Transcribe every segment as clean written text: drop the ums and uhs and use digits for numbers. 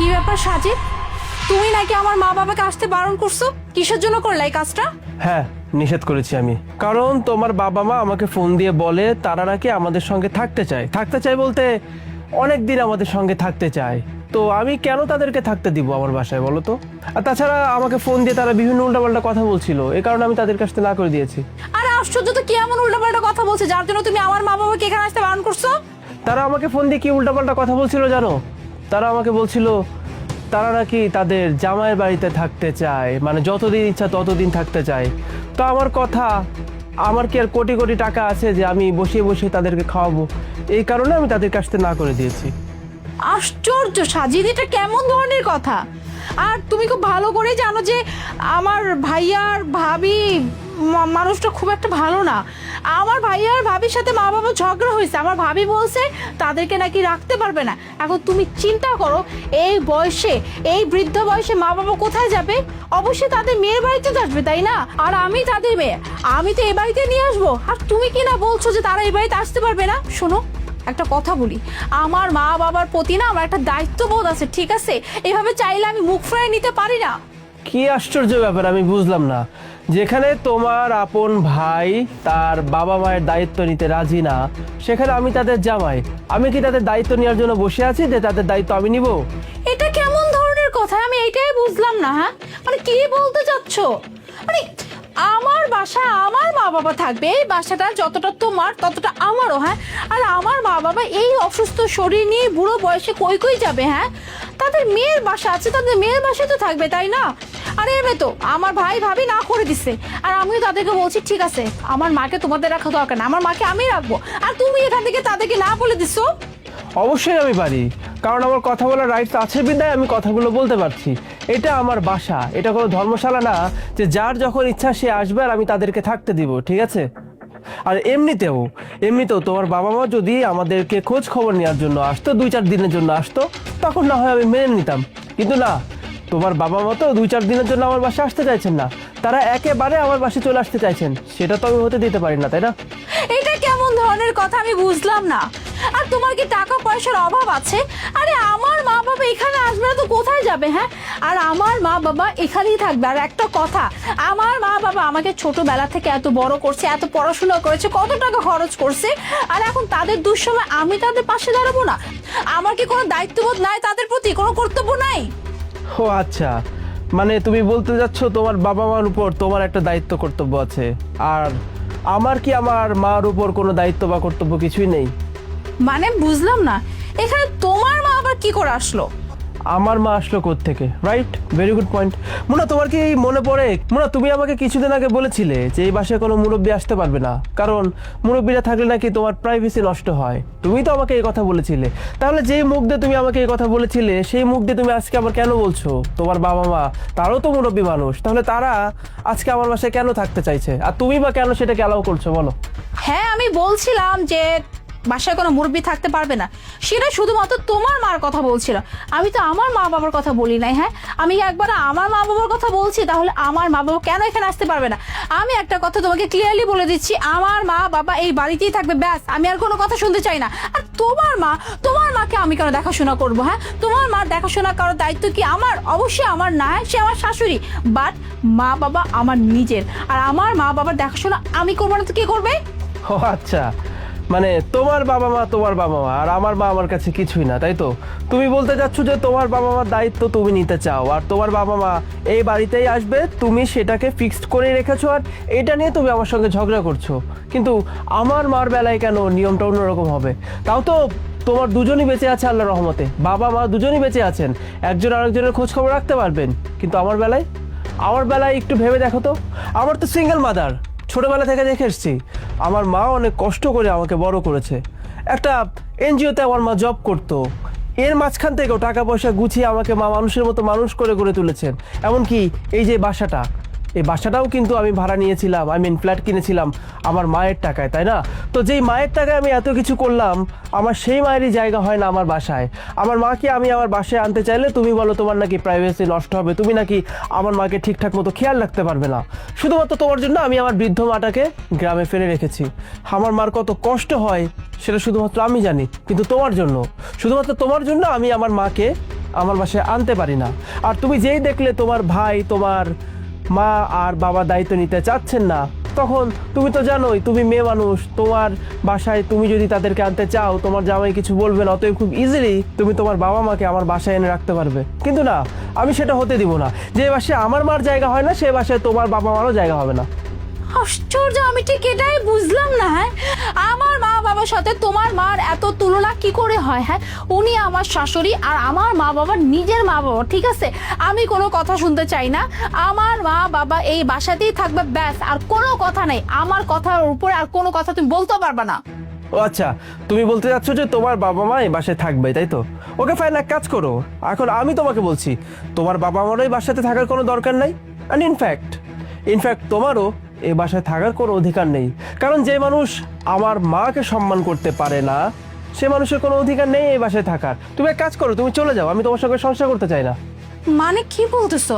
কি ব্যাপার সাজিদ, তুমি নাকি আমার মা বাবাকে আসতে বারণ করছো? কিসের জন্য করলে এই কাজটা? হ্যাঁ, নিষেধ করেছি আমি, কারণ তোমার বাবা মা আমাকে ফোন দিয়ে বলে তারা নাকি আমাদের সঙ্গে থাকতে চায় বলতে অনেক দিন আমাদের সঙ্গে থাকতে চায়। তো আমি কেন তাদেরকে থাকতে দিব আমার বাসায় বলো তো? আর তাছাড়া আমাকে ফোন দিয়ে তারা বিভিন্ন উল্টাপাল্টা কথা বলছিল, এই কারণে আমি তাদের কাছ থেকে না করে দিয়েছি। আরে আশ্চর্য তো, কি এমন উল্টাপাল্টা কথা বলছে যার জন্য তুমি আমার মা বাবাকে এখানে আসতে বারণ করছো? তারা আমাকে ফোন দিয়ে কি উল্টাপাল্টা কথা বলছিল জানো? তারা আমাকে বলছিল তারা নাকি তাদের জামাইয়ের বাড়িতে থাকতে চায়, মানে যতদিন ইচ্ছা ততদিন থাকতে চায়। তো আমার কথা, আমার কি আর কোটি কোটি টাকা আছে যে আমি বসিয়ে বসিয়ে তাদেরকে খাওয়াবো? এই কারণে আমি তাদের কাছ থেকে না করে দিয়েছি। আশ্চর্য সাজিদ, এটা কেমন ধরনের কথা? আর তুমি খুব ভালো করে জানো যে আমার ভাইয়ার ভাবি মানুষটা খুব একটা ভালো না। আমার ভাইয়ার ভাবির সাথে মা বাবা ঝগড়া হয়েছে, আমার ভাবি বলছে তাদেরকে নাকি রাখতে পারবে না। এখন তুমি চিন্তা করো, এই বয়সে, এই বৃদ্ধ বয়সে মা বাবা কোথায় যাবে? অবশ্যই তাদের মেয়ের বাড়িতে তো আসবে, তাই না? আর আমি তাদের মেয়ে, আমি তো এই বাড়িতে নিয়ে আসবো। আর তুমি কি না বলছো যে তারা এই বাড়িতে আসতে পারবে না? শোনো, একটা কথা বলি, আমার মা বাবার প্রতি না আমার একটা দায়িত্ববোধ আছে, ঠিক আছে? এভাবে চাইলে আমি মুখ ফেরায় নিতে পারি না। কি আশ্চর্য ব্যাপার, আমি বুঝলাম না। যেখানে তোমার আপন ভাই তার বাবা মায়ের দায়িত্ব নিতে রাজি না, সেখানে আমি তাদের জামাই, আমি কি তাদের দায়িত্ব নেওয়ার জন্য বসে আছি যে তাদের দায়িত্ব আমি নিব? এটা কেমন ধরনের কথা? আমি এইটাই বুঝলাম না। হ্যাঁ, মানে কি বলতে চাচ্ছ? মানে আমার বাসা, আমার মা বাবা থাকবে, এই বাসাটা যতটা তোমার ততটা আমারও। হ্যাঁ, আর আমার মা বাবা এই অসুস্থ শরীর নিয়ে বুড়ো বয়সে কই কই যাবে? হ্যাঁ, তাদের মেয়ের বাসা আছে, তাদের মেয়ের বাসায় তো থাকবে, তাই না? আরে এমনি তো আমার ভাই ভাবি না করে দিচ্ছে, আর আমিও তাদেরকে বলছি ঠিক আছে আমার মাকে তোমাদের রাখা দরকার না, আমার মাকে আমি রাখবো। আর তুমি এখান থেকে তাদেরকে না বলে দিছো। অবশ্যই আমি পারি, কারণ আমার কথা বলার রাইটস আছে বিধায় আমি কথাগুলো বলতে পারছি। এটা আমার বাসা, এটা কোনো ধর্মশালা না যে যার যখন ইচ্ছা সে আসবে আর আমি তাদেরকে থাকতে দিব, ঠিক আছে? আর এমনিতেও তোমার বাবা মা যদি আমাদেরকে খোঁজ খবর নেওয়ার জন্য আসতো, 2-4 দিনের জন্য আসতো, তখন না হয় আমি মেনে নিতাম। কিন্তু না, তোমার বাবা মা তো 2-4 দিনের জন্য আমার বাসায় আসতে চাইছেন না, তারা একেবারে আমার বাসায় চলে আসতে চাইছেন। সেটা তো আমি হতে দিতে পারি না, তাই না? এটা কেমন ধরনের কথা আমি বুঝলাম না। আর তোমার কি টাকা পয়সার অভাব আছে? আরে আমার মা বাবা এখানে আসবে না তো কোথায় যাবে? হ্যাঁ, আর আমার মা বাবা এখানেই থাকবে। আর একটা কথা, আমার মা বাবা আমাকে ছোটবেলা থেকে এত বড় করছে, এত পড়াশোনা করেছে, কত টাকা খরচ করছে, আর এখন তাদের দুঃসময় আমি তাদের পাশে দাঁড়াবো না? আমার কি কোনো দায়িত্ববোধ নাই তাদের প্রতি? কোনো কর্তব্য নাই? ও আচ্ছা, মানে তুমি বলতে যাচ্ছ তোমার বাবা মার উপর তোমার একটা দায়িত্ব কর্তব্য আছে, আর আমার কি আমার মার উপর কোনো দায়িত্ব বা কর্তব্য কিছুই নেই? মানে বুঝলাম না, এখানে তোমার মা আবার কি করে আসলো? আমার মা আসলো কোত্থেকে? Right, very good point. Muna, তোমার কি মনে পড়ে? মুনা, তুমি আমাকে কিছুদিন আগে বলেছিলে যে এই বাসায় কোনো মুরব্বী আসতে পারবে না, কারণ মুরব্বীরা থাকলে নাকি তোমার প্রাইভেসি নষ্ট হয়। তুমি তো আমাকে এই কথা বলেছিলে। তাহলে যেই মুখ দিয়ে তুমি আমাকে এই কথা বলেছিলে, সেই মুখ দিয়ে তুমি আজকে আবার কেন বলছো তোমার বাবা মা তারাও তো মুরব্বী মানুষ, তাহলে তারা আজকে আমার বাসায় কেন থাকতে চাইছে, আর তুমি বা কেন সেটাকে অ্যালাউ করছো বলো? হ্যাঁ, আমি বলছিলাম যে বাসায় কোনো মুরব্বী থাকতে পারবে না, সেটা শুধুমাত্র তোমার মার কথা বলছিল। আমি তো আমার মা বাবার কথা বলি নাই। হ্যাঁ, আমি একবার আমার মা বাবার কথা বলছি, তাহলে আমার মা বাবা কেন এখানে আসতে পারবে না? আমি একটা কথা তোমাকে ক্লিয়ারলি বলে দিচ্ছি, আমার মা বাবা এই বাড়িতেই থাকবে, ব্যাস। আমি আর কোনো কথা শুনতে চাই না। আর তোমার মাকে আমি কেন দেখাশোনা করবো? হ্যাঁ, তোমার মা দেখাশোনা করার দায়িত্ব কি আমার? অবশ্যই আমার না, সে আমার শাশুড়ি, বাট মা বাবা আমার নিজের। আর আমার মা বাবার দেখাশোনা আমি করবো না তো কে করবে? ও আচ্ছা, মানে তোমার বাবা মা আর আমার মা আমার কাছে কিছুই না, তাই তো? তুমি বলতে চাচ্ছ যে তোমার বাবা মার দায়িত্ব তুমি নিতে চাও, আর তোমার বাবা মা এই বাড়িতেই আসবে, তুমি সেটাকে ফিক্সড করে রেখেছো, আর এটা নিয়ে তুমি আমার সঙ্গে ঝগড়া করছো। কিন্তু আমার মার বেলায় কেন নিয়মটা অন্যরকম হবে? তাও তো তোমার দুজনই বেঁচে আছে আল্লাহর রহমতে, বাবা মা দুজনই বেঁচে আছেন, একজন আরেকজনের খোঁজ খবর রাখতে পারবেন। কিন্তু আমার বেলায় একটু ভেবে দেখো তো, আমার তো সিঙ্গেল মাদার, ছোটবেলা থেকে দেখে এসছি। আমার মা অনেক কষ্ট করে আমাকে বড় করেছে। একটা এনজিওতে আমার মা জব করতো, এর মাঝখান থেকেও টাকা পয়সা গুছিয়ে আমাকে মা মানুষের মতো মানুষ করে গড়ে তুলেছেন। এমনকি এই যে বাসাটা, এই বাসাটাও কিন্তু আমি ভাড়া নিয়েছিলাম, ফ্ল্যাট কিনেছিলাম আমার মায়ের টাকায়, তাই না? তো যেই মায়ের টাকায় আমি এত কিছু করলাম, আমার সেই মায়েরই জায়গা হয় না আমার বাসায়। আমার মাকে আমি আমার বাসায় আনতে চাইলে তুমি বলো তোমার নাকি প্রাইভেসি নষ্ট হবে, তুমি নাকি আমার মাকে ঠিকঠাক মতো খেয়াল রাখতে পারবে না। শুধুমাত্র তোমার জন্য আমি আমার বৃদ্ধ মাটাকে গ্রামে ফেলে রেখেছি। আমার মার কত কষ্ট হয় সেটা শুধুমাত্র আমি জানি, কিন্তু শুধুমাত্র তোমার জন্য আমি আমার মাকে আমার বাসায় আনতে পারি না। আর তুমি যেই দেখলে তোমার ভাই তোমার মা আর বাবা দায়িত্ব নিতে চাচ্ছেন না, তখন তুমি তো জানোই তুমি মেয়ে মানুষ, তোমার বাসায় তুমি যদি তাদেরকে আনতে চাও তোমার জামাই কিছু বলবে না, অতএব খুব ইজিলি তুমি তোমার বাবা মাকে আমার বাসায় এনে রাখতে পারবে। কিন্তু না, আমি সেটা হতে দিব না। যে বাসায় আমার মার জায়গা হয় না সে বাসায় তোমার বাবা মারও জায়গা হবে না। আশ্চর্য, আমি ঠিক এটাই বুঝলাম না। হ্যাঁ, আমার মা বাবার সাথে তোমার মার এত তুলনা কি করে হয়? হ্যাঁ, উনি আমার শাশুড়ি আর আমার মা বাবার নিজের মা বাবা, ঠিক আছে? আমি কোনো কথা শুনতে চাই না। আমার মা বাবা এই বাসাতেই থাকবে, ব্যাস, আর কোনো কথা নেই। আমার কথার উপরে আর কোনো কথা তুমি বলতে পারবে না। ও আচ্ছা, তুমি বলতে চাচ্ছ যে তোমার বাবা মা এই বাসায় থাকবে, তাই তো? ওকে ফাইন, এক কাজ করো, এখন আমি তোমাকে বলছি তোমার বাবা মারও এই বাসাতে থাকার কোনো দরকার নাই। অ্যান্ড ইনফ্যাক্ট তোমারও এই বাসায় থাকার কোনো অধিকার নেই। কারণ যে মানুষ আমার মাকে সম্মান করতে পারে না সে মানুষের কোনো অধিকার নেই এই বাসায় থাকার। তুমি এক কাজ করো, তুমি চলে যাও, আমি তোমার সঙ্গে সংসার করতে চাই না। মানে কি বলতেছো?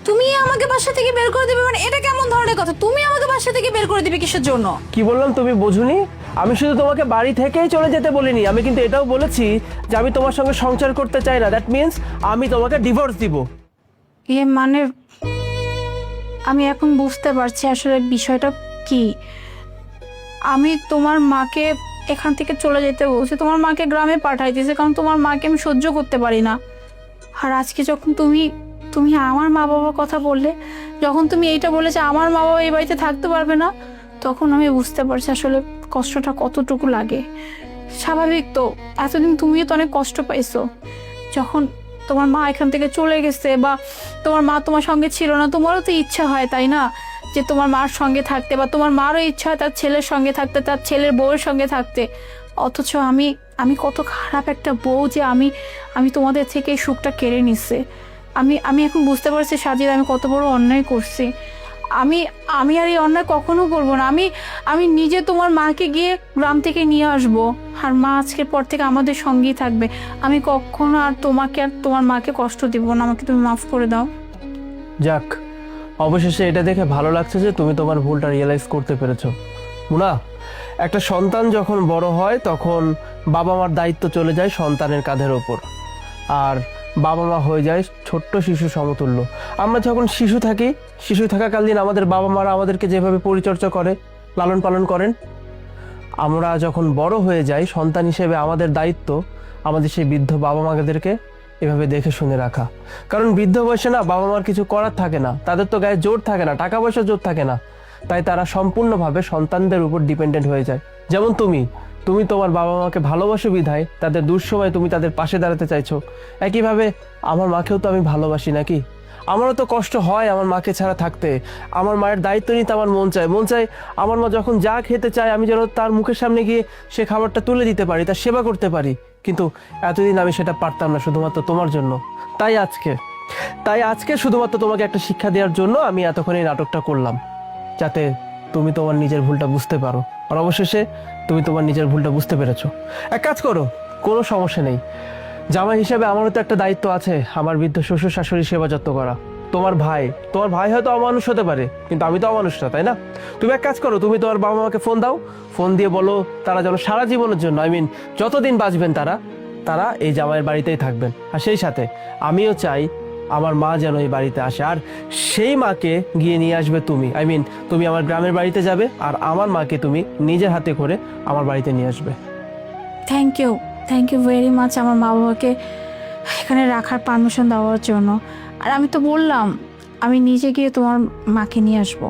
তুমি আমাকে বাসা থেকে বের করে দিবে? মানে এটা কেমন ধরনের কথা? তুমি আমাকে বাসা থেকে বের করে দিবে কিসের জন্য? কি বললাম তুমি বোঝুনি? আমি শুধু তোমাকে বাড়ি থেকেই চলে যেতে বলিনি, আমি কিন্তু এটাও বলেছি যে আমি তোমার সঙ্গে সংসার করতে চাই না। দ্যাট মিন্স আমি তোমাকে ডিভোর্স দিব। মানে আমি এখন বুঝতে পারছি আসলে বিষয়টা কি। আমি তোমার মাকে এখান থেকে চলে যেতে বলছি, তোমার মাকে গ্রামে পাঠাই দিয়েছে, কারণ তোমার মাকে আমি সহ্য করতে পারি না। আর আজকে যখন তুমি তুমি আমার মা বাবার কথা বললে, যখন তুমি এইটা বলে যে আমার মা বাবা এই বাড়িতে থাকতে পারবে না, তখন আমি বুঝতে পারছি আসলে কষ্টটা কতটুকু লাগে। স্বাভাবিক তো, এতদিন তুমিও তো অনেক কষ্ট পাইছো। যখন তোমার মা এখান থেকে চলে গেছে বা তোমার মা তোমার সঙ্গে ছিল না, তোমারও তো ইচ্ছা হয়, তাই না, যে তোমার মার সঙ্গে থাকতে, বা তোমার মারও ইচ্ছা হয় তার ছেলের সঙ্গে থাকতে, তার ছেলের বউয়ের সঙ্গে থাকতে। অথচ আমি আমি কত খারাপ একটা বউ যে আমি তোমাদের থেকে এই সুখটা কেড়ে নিচ্ছে। আমি এখন বুঝতে পারছি সাজিদ, আমি কত বড় অন্যায় করছি। আমি আমি আর এই অন্যায় কখনো করবো না। আমি নিজে তোমার মাকে গিয়ে গ্রাম থেকে নিয়ে আসবো, আর মা আজকের পর থেকে আমাদের সঙ্গেই থাকবে। আমি কখনো আর তোমাকে আর তোমার মাকে কষ্ট দিব না। আমাকে তুমি মাফ করে দাও। যাক, অবশেষে এটা দেখে ভালো লাগছে যে তুমি তোমার ভুলটা রিয়েলাইজ করতে পেরেছো। মুনা, একটা সন্তান যখন বড় হয় তখন বাবা মার দায়িত্ব চলে যায় সন্তানের কাঁধের ওপর, আর বাবা মা হয়ে যায় ছোট্ট শিশু সমতুল্য। আমরা যখন শিশু থাকাকালীন আমাদের বাবা মারা আমাদেরকে যেভাবে পরিচর্যা করে, লালন পালন করেন, আমরা যখন বড় হয়ে যাই সন্তান হিসেবে আমাদের দায়িত্ব আমাদের সেই বৃদ্ধ বাবা মাদেরকে এভাবে দেখে শুনে রাখা। কারণ বৃদ্ধ বয়সে না বাবা মার কিছু করার থাকে না, তাদের তো গায়ে জোর থাকে না, টাকা পয়সা জোর থাকে না, তাই তারা সম্পূর্ণভাবে সন্তানদের উপর ডিপেন্ডেন্ট হয়ে যায়। যেমন তুমি তোমার বাবা মাকে ভালোবাসো বিধায় তাদের দুঃসময় তুমি তাদের পাশে দাঁড়াতে চাইছো। একইভাবে আমার মাকেও তো আমি ভালোবাসি, নাকি? আমারও তো কষ্ট হয় আমার মাকে ছাড়া থাকতে। আমার মায়ের দায়িত্ব নিতে আমার মন চায় আমার মা যখন যা খেতে চায় আমি যেন তার মুখের সামনে গিয়ে সে খাবারটা তুলে দিতে পারি, তার সেবা করতে পারি। কিন্তু এতদিন আমি সেটা পারতাম না শুধুমাত্র তোমার জন্য। তাই আজকে শুধুমাত্র তোমাকে একটা শিক্ষা দেওয়ার জন্য আমি এতক্ষণ এই নাটকটা করলাম, যাতে তুমি তোমার নিজের ভুলটা বুঝতে পারো। আর অবশেষে তুমি তোমার নিজের ভুলটা বুঝতে পেরেছো। এক কাজ করো, কোনো সমস্যা নেই, জামাই হিসেবে আমারও তো একটা দায়িত্ব আছে, আমার বৃদ্ধ শ্বশুর শাশুড়ি সেবা যত্ন করা। তোমার ভাই হয়তো অমানুষ হতে পারে, কিন্তু আমি তো অমানুষ না, তাই না? তুমি এক কাজ করো, তুমি তোমার বাবা মাকে ফোন দাও, ফোন দিয়ে বলো তারা যেন সারা জীবনের জন্য, যতদিন বাঁচবেন তারা এই জামাইয়ের বাড়িতেই থাকবেন। আর সেই সাথে আমিও চাই আমার মা যেন এই বাড়িতে আসে, আর সেই মাকে গিয়ে নিয়ে আসবে তুমি। তুমি আমার গ্রামের বাড়িতে যাবে আর আমার মাকে তুমি নিজের হাতে করে আমার বাড়িতে নিয়ে আসবে। থ্যাংক ইউ ভেরি মাচ আমার মা বাবাকে এখানে রাখার পারমিশন দেওয়ার জন্য। আর আমি তো বললাম আমি নিজে গিয়ে তোমার মাকে নিয়ে আসবো।